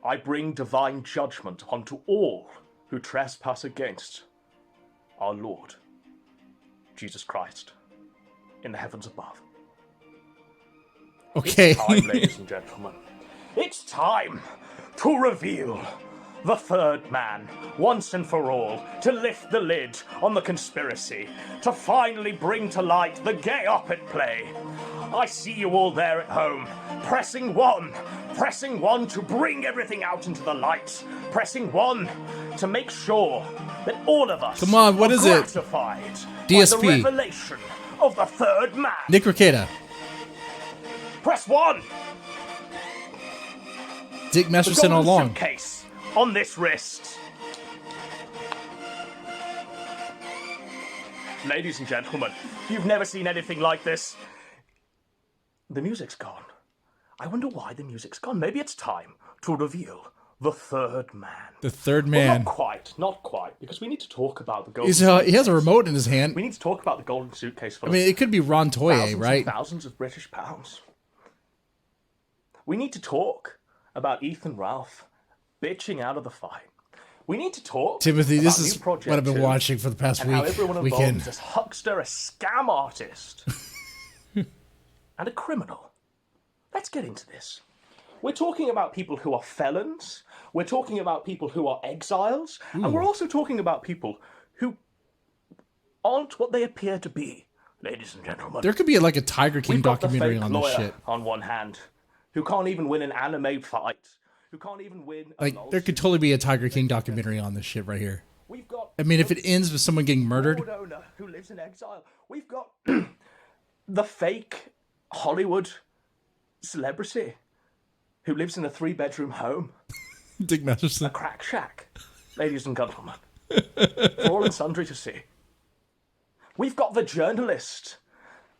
I bring divine judgment unto all who trespass against our Lord, Jesus Christ, in the heavens above. Okay. It's time, ladies and gentlemen. It's time to reveal the third man, once and for all, to lift the lid on the conspiracy, to finally bring to light the gay op at play. I see you all there at home, pressing one to bring everything out into the light, pressing one to make sure that all of us Come on, what are is it? gratified DSP. by the revelation of the third man. Nick Rekieta. Press one. Dick The Masterson all golden along. suitcase on this wrist. Ladies and gentlemen, you've never seen anything like this. The music's gone. I wonder why the music's gone. Maybe it's time to reveal the third man. The third Well, man. not quite, because we need to talk about the golden He suitcase. has a remote in his hand. We need to talk about the golden suitcase full I mean, it could be Ron of Toye, thousands right? and thousands of British pounds. We need to talk about Ethan Ralph bitching out of the fight. We need to talk Timothy, about this New is Project what I've been 2 watching for the past and how everyone involved weekend. is this huckster, a scam artist, and a criminal. Let's get into this. We're talking about people who are felons. We're talking about people who are exiles. And we're also talking about people who aren't what they appear to be, ladies and gentlemen. There could be like a Tiger King We've got the documentary fake on lawyer this shit. on one hand, who can't even win an anime fight, who can't even win a Like, lawsuit. there could totally be a Tiger King documentary on this shit right here. We've got I mean, if it ends with someone getting murdered, board owner who lives in exile. We've got the fake Hollywood celebrity who lives in a 3-bedroom home, Dick Masterson. a crack shack, ladies and gentlemen, for all and sundry to see. We've got the journalist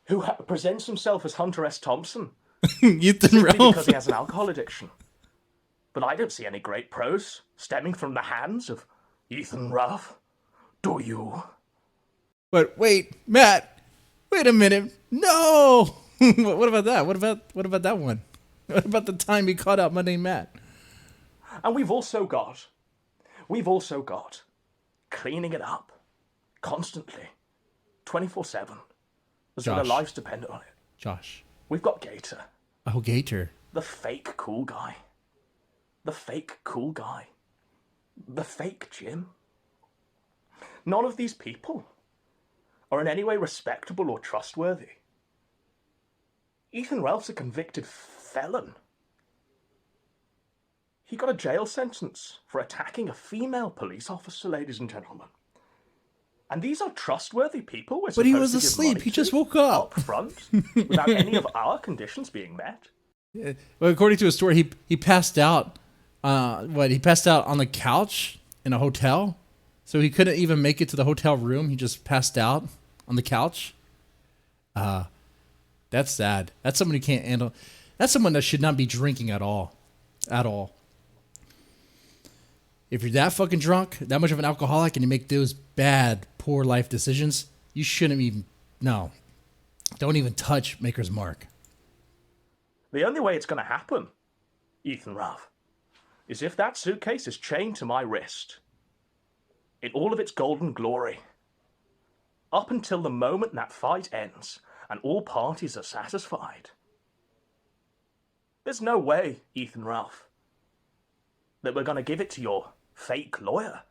who presents himself as Hunter S. Thompson, Ethan simply Ralph. because he has an alcohol addiction. But I don't see any great prose stemming from the hands of Ethan Ralph. Do you? But wait, Matt, wait a minute. No. What about that? What about that one? What about the time he caught out Monday Matt? And we've also got cleaning it up constantly, 24/7, as though their Josh. lives depend on it. Josh. We've got Gator, Oh, Gator. the fake cool guy. The fake cool guy. The fake Jim. None of these people are in any way respectable or trustworthy. Ethan Ralph's a convicted felon. He got a jail sentence for attacking a female police officer, ladies and gentlemen. And these are trustworthy people we're But he supposed was to give asleep. money He just to woke up. front without any of our conditions being met. Well, according to his story, he passed out. He passed out on the couch in a hotel, so he couldn't even make it to the hotel room. He just passed out on the couch. That's sad. That's someone who can't handle. That's someone that should not be drinking at all, at all. If you're that fucking drunk, that much of an alcoholic, and you make those bad, poor life decisions, you shouldn't even. No, don't even touch Maker's Mark. The only way it's going to happen, Ethan Ralph, is if that suitcase is chained to my wrist in all of its golden glory, up until the moment that fight ends and all parties are satisfied. There's no way, Ethan Ralph, that we're going to give it to your fake lawyer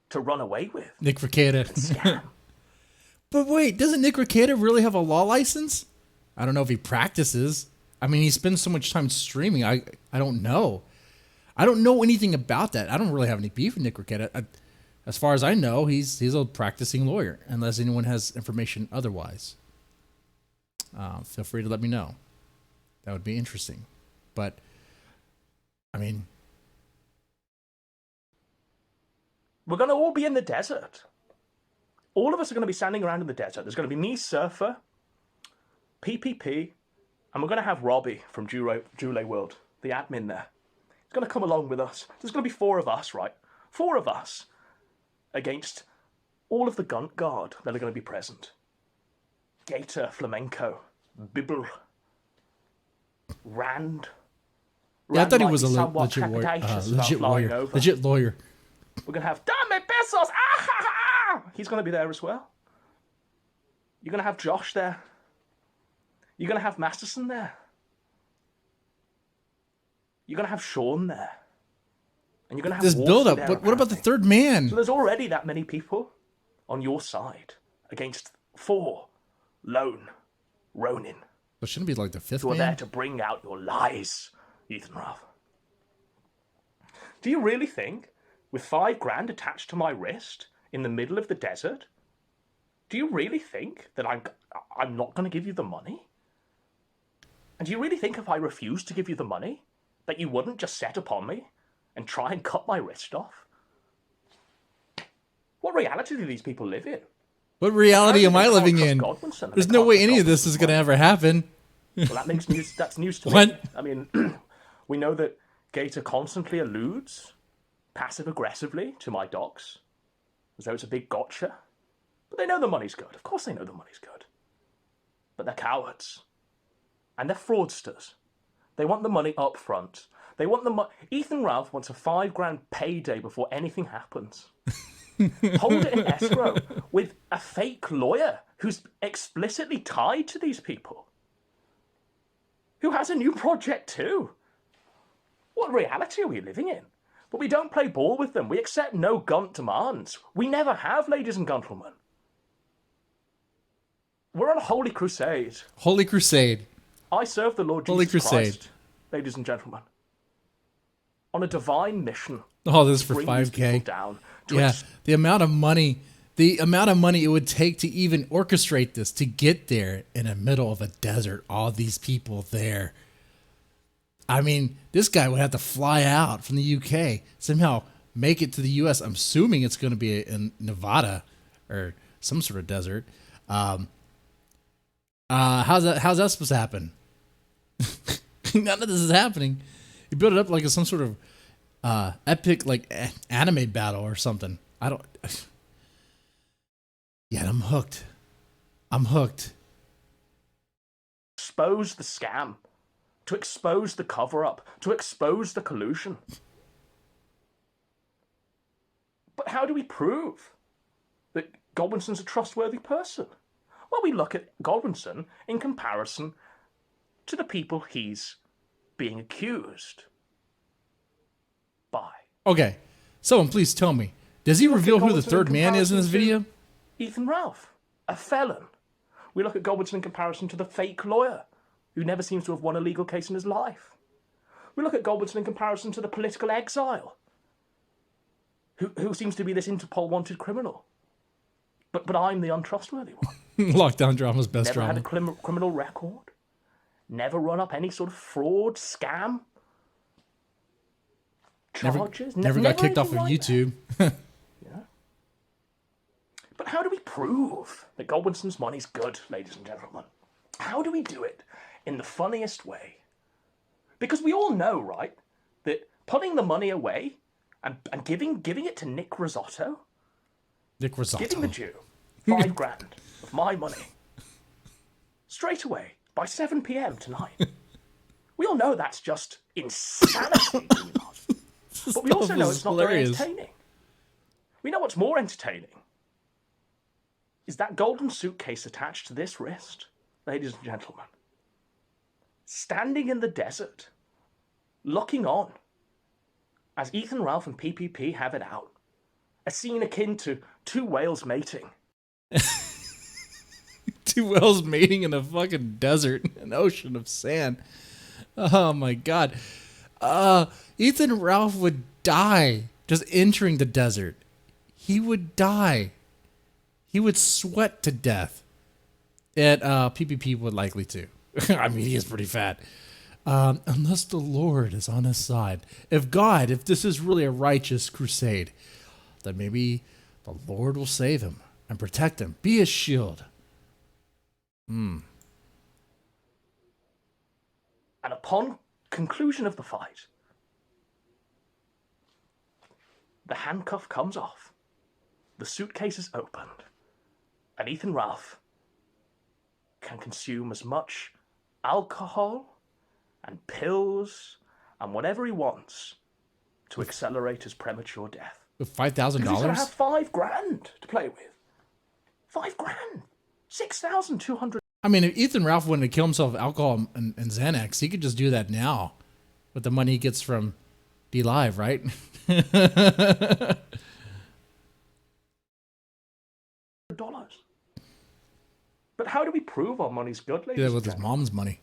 to run away with. Nick Rekieta. But wait, doesn't Nick Rekieta really have a law license? I don't know if he practices. I mean, he spends so much time streaming. I don't know. I don't know anything about that. I don't really have any beef with Nick Rekieta. As far as I know, he's a practicing lawyer, unless anyone has information otherwise. Feel free to let me know. That would be interesting. But, I mean... We're going to all be in the desert. All of us are going to be standing around in the desert. There's going to be me, Surfer, PPP, and we're going to have Robbie from Jule World, the admin there. He's going to come along with us. There's going to be 4 of us, right? 4 of us against all of the Gunt Guard that are going to be present. Gator, Flamenco, Bibble, Rand. Yeah, I thought he was a legit lawyer. Legit lawyer. We're going to have Dame Pesos. Ah, ha, ha. He's going to be there as well. You're going to have Josh there. You're going to have Masterson there. You're going to have Sean there. And you're going to have this Wolfie build up. there, What about the third man? So there's already that many people on your side against 4 lone Ronin. It shouldn't be like the 5th who are man. there to bring out your lies, Ethan Ralph. Do you really think, with $5,000 attached to my wrist in the middle of the desert, do you really think that I'm not going to give you the money? And do you really think if I refuse to give you the money, that you wouldn't just set upon me and try and cut my wrist off? What reality do these people live in? What reality am I living in? There's no way any of this is going to ever happen. Well, that makes news. That's news to What? me. I mean, we know that Gator constantly alludes passive-aggressively to my docs, as though it's a big gotcha. But they know the money's good. Of course they know the money's good. But they're cowards. And they're fraudsters. They want the money up front. They want the money. Ethan Ralph wants a $5,000 payday before anything happens. Hold it in escrow with a fake lawyer who's explicitly tied to these people. Who has a new project too. What reality are we living in? But we don't play ball with them. We accept no Gunt demands. We never have, ladies and gentlemen. We're on a holy crusade. Holy crusade. I serve the Lord Holy Jesus crusade. Christ, ladies and gentlemen, on a divine mission. Oh, this is to for bring these people 5K. down to Yeah, the amount of money it would take to even orchestrate this, to get there in the middle of a desert, all these people there. I mean, this guy would have to fly out from the UK, somehow make it to the US. I'm assuming it's going to be in Nevada or some sort of desert. How's that supposed to happen? None of this is happening. You build it up like some sort of epic like anime battle or something. I don't. Yeah, I'm hooked. I'm hooked. expose the scam, to expose the cover-up, to expose the collusion. But how do we prove that Godwinson's a trustworthy person? Well, we look at Godwinson in comparison to the people he's being accused by. Okay, someone please tell me. Does he reveal who the third man is in this video? Ethan Ralph, a felon. We look at Godwinson in comparison to the fake lawyer, who never seems to have won a legal case in his life. We look at Godwinson in comparison to the political exile, who seems to be this Interpol wanted criminal. But I'm the untrustworthy one. Lockdown drama's best Never drama. had a criminal record. Never run up any sort of fraud, scam, charges. Never got kicked off of anything like YouTube. that. But how do we prove that Godwinson's money's good, ladies and gentlemen? How do we do it in the funniest way? Because we all know, right, that putting the money away and giving it to Nick Risotto, giving the Jew $5,000 of my money straight away by 7 p.m. tonight. We all know that's just insanity, do we not? But we also know it's not very entertaining. We know what's more entertaining is that golden suitcase attached to this wrist, ladies and gentlemen, standing in the desert, looking on, as Ethan Ralph and PPP have it out, a scene akin to two whales mating. Two whales mating in a fucking desert, an ocean of sand. Oh my god. Ethan Ralph would die just entering the desert. He would die. He would sweat to death. And PPP would likely too. I mean, he is pretty fat. Unless the Lord is on his side. If this is really a righteous crusade, then maybe the Lord will save him and protect him. Be his shield. And upon conclusion of the fight, the handcuff comes off, the suitcase is opened, and Ethan Ralph can consume as much alcohol and pills and whatever he wants to accelerate his premature death. With $5,000? He's going to have $5,000 to play with. $5,000. 6,200. I mean, if Ethan Ralph wanted to kill himself with alcohol and Xanax, he could just do that now with the money he gets from D-Live, right? Dollars. But how do we prove our money's good, ladies? Do that with his mom's money.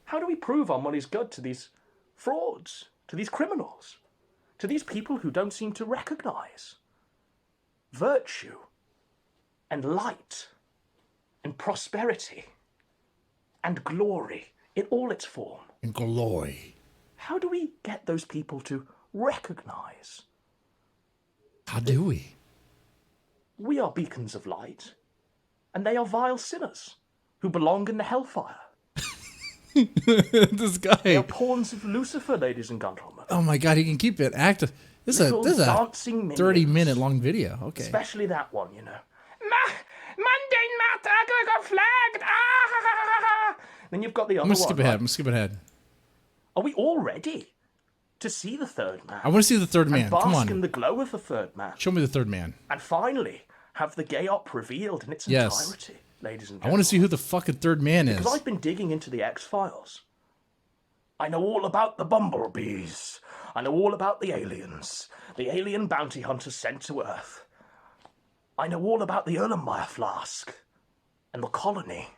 How do we prove our money's good to these frauds, to these criminals, to these people who don't seem to recognize virtue and light and prosperity and glory in all its form? In glory. How do we get those people to recognize? How do we? We are beacons of light, and they are vile sinners who belong in the hellfire. This guy. They are pawns of Lucifer, ladies and gentlemen. Oh my god, he can keep it active. This is a dancing 30-minute long video. Okay. Especially that one, you know. Monday night, I got flagged. Ah! Then you've got the other I'm one. gonna skip ahead. Are we all ready to see the third man? I want to see the third man. And bask Come on. in the glow of the third man. Show me the third man. And finally, have the gay op revealed in its entirety, ladies and gentlemen. I want to see who the fucking third man is. Because I've been digging into the X-Files. I know all about the bumblebees. I know all about the aliens. The alien bounty hunters sent to Earth. I know all about the Erlenmeyer flask. And the colony.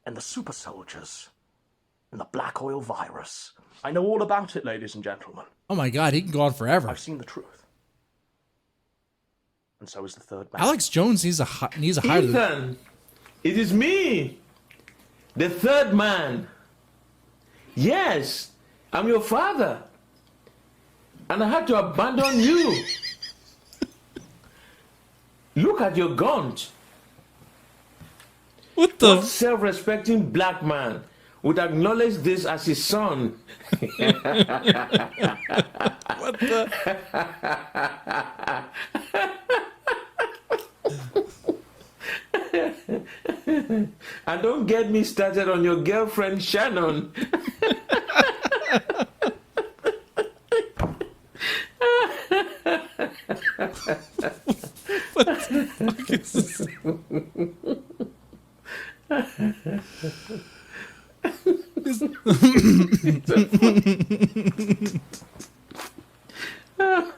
And the super soldiers. And the black oil virus. I know all about it, ladies and gentlemen. Oh my god, he can go on forever. I've seen the truth. And so is the third man. Alex Jones needs a hire. Ethan, it is me, the third man. Yes, I'm your father. And I had to abandon you. Look at your gaunt. What the? What self-respecting black man would acknowledge this as his son? What the? And don't get me started on your girlfriend Shannon. What the fuck is this? Oh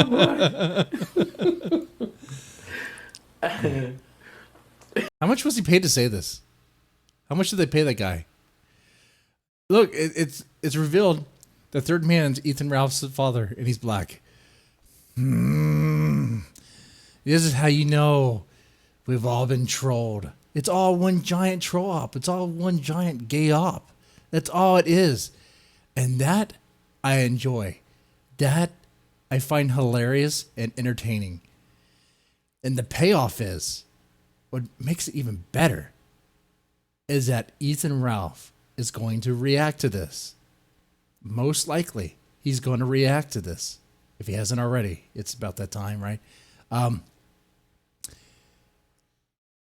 boy. How much was he paid to say this? How much did they pay that guy? Look, it's revealed the third man's Ethan Ralph's father, and he's black. This is how you know we've all been trolled. It's all one giant troll op. It's all one giant gay op. That's all it is. And that I enjoy. That I find hilarious and entertaining. And the payoff is, what makes it even better, is that Ethan Ralph is going to react to this. Most likely, he's going to react to this. If he hasn't already, it's about that time, right?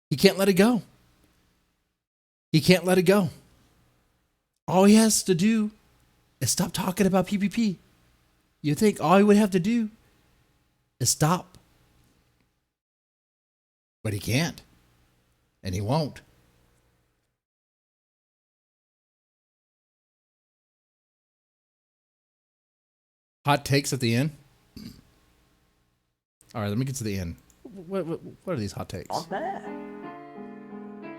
He can't let it go. He can't let it go. All he has to do is stop talking about PPP. You think all he would have to do is stop. But he can't. And he won't. Hot takes at the end. All right, let me get to the end. What are these hot takes? Not there.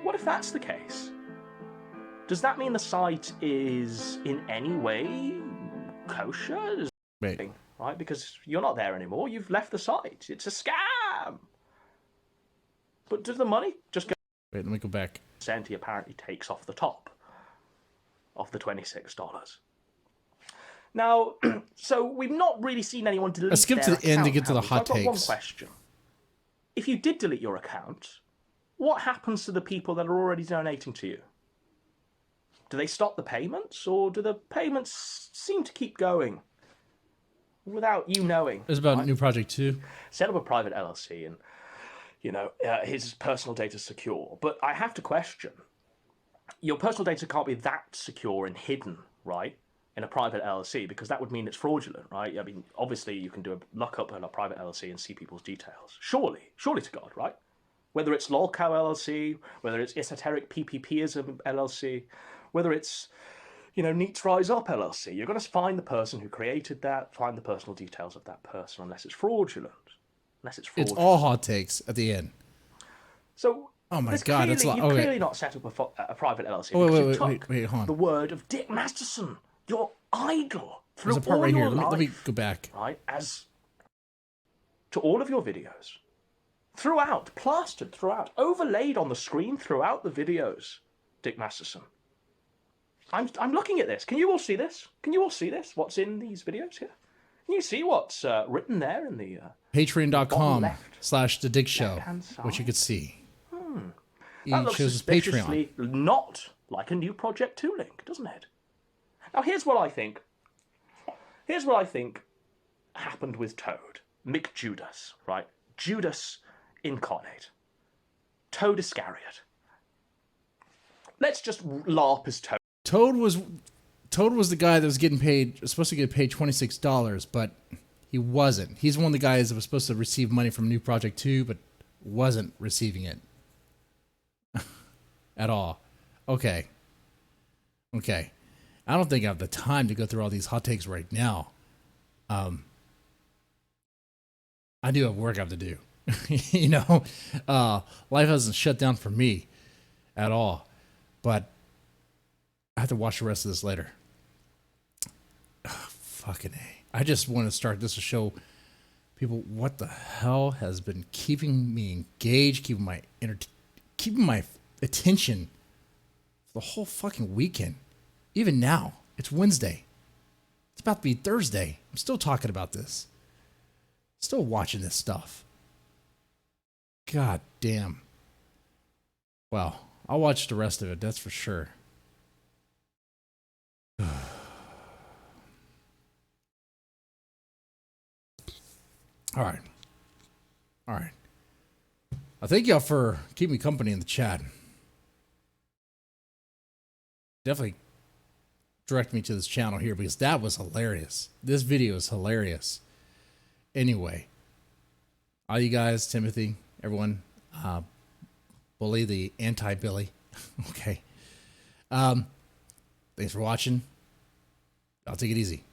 What if that's the case? Does that mean the site is in any way kosher? Wait. Right? Because you're not there anymore. You've left the site. It's a scam. But does the money just go? Wait, let me go back. He apparently takes off the top of the $26. Now, so we've not really seen anyone delete Let's skip to the end to get to the hot takes. I've got one question. If you did delete your account, what happens to the people that are already donating to you? Do they stop the payments, or do the payments seem to keep going without you knowing? It's about New Project 2. Set up a private LLC and, you know, his personal data is secure. But I have to question, your personal data can't be that secure and hidden, right, in a private LLC, because that would mean it's fraudulent, right? I mean, obviously you can do a lookup in a private LLC and see people's details. Surely to God, right? Whether it's Lolcow LLC, whether it's Esoteric PPPism LLC, whether it's, you know, Neats Rise Up LLC, you're going to find the person who created that, find the personal details of that person, unless it's fraudulent. It's all hot takes at the end. So, oh my God, it's you've clearly not set up a private LLC because you took hold on. the word of Dick Masterson, your idol, through There's a part all right your here. life, Let me go back. right, as to all of your videos, throughout, plastered throughout, overlaid on the screen throughout the videos, Dick Masterson. I'm looking at this. Can you all see this? Can you all see this? What's in these videos here? Can you see what's written there in the Patreon.com/The Dick Show, which you could see. He that looks chooses Patreon. suspiciously not like a New Project 2 link, doesn't it? Now, here's what I think. Here's what I think happened with Toad. Mick Judas, right? Judas incarnate. Toad Iscariot. Let's just LARP as Toad. Toad was the guy that was supposed to get paid $26, but he wasn't. He's one of the guys that was supposed to receive money from New Project 2, but wasn't receiving it at all. Okay. I don't think I have the time to go through all these hot takes right now. I do have work I have to do. You know, life hasn't shut down for me at all, but I have to watch the rest of this later. Fucking A. I just want to start this to show people what the hell has been keeping me engaged, keeping my attention for the whole fucking weekend. Even now, it's Wednesday. It's about to be Thursday. I'm still talking about this. Still watching this stuff. God damn. Well, I'll watch the rest of it, that's for sure. All right. I thank y'all for keeping me company in the chat. Definitely direct me to this channel here because that was hilarious. This video is hilarious. Anyway, all you guys, Timothy, everyone, Bully the anti-Billy. Okay. Thanks for watching. I'll take it easy.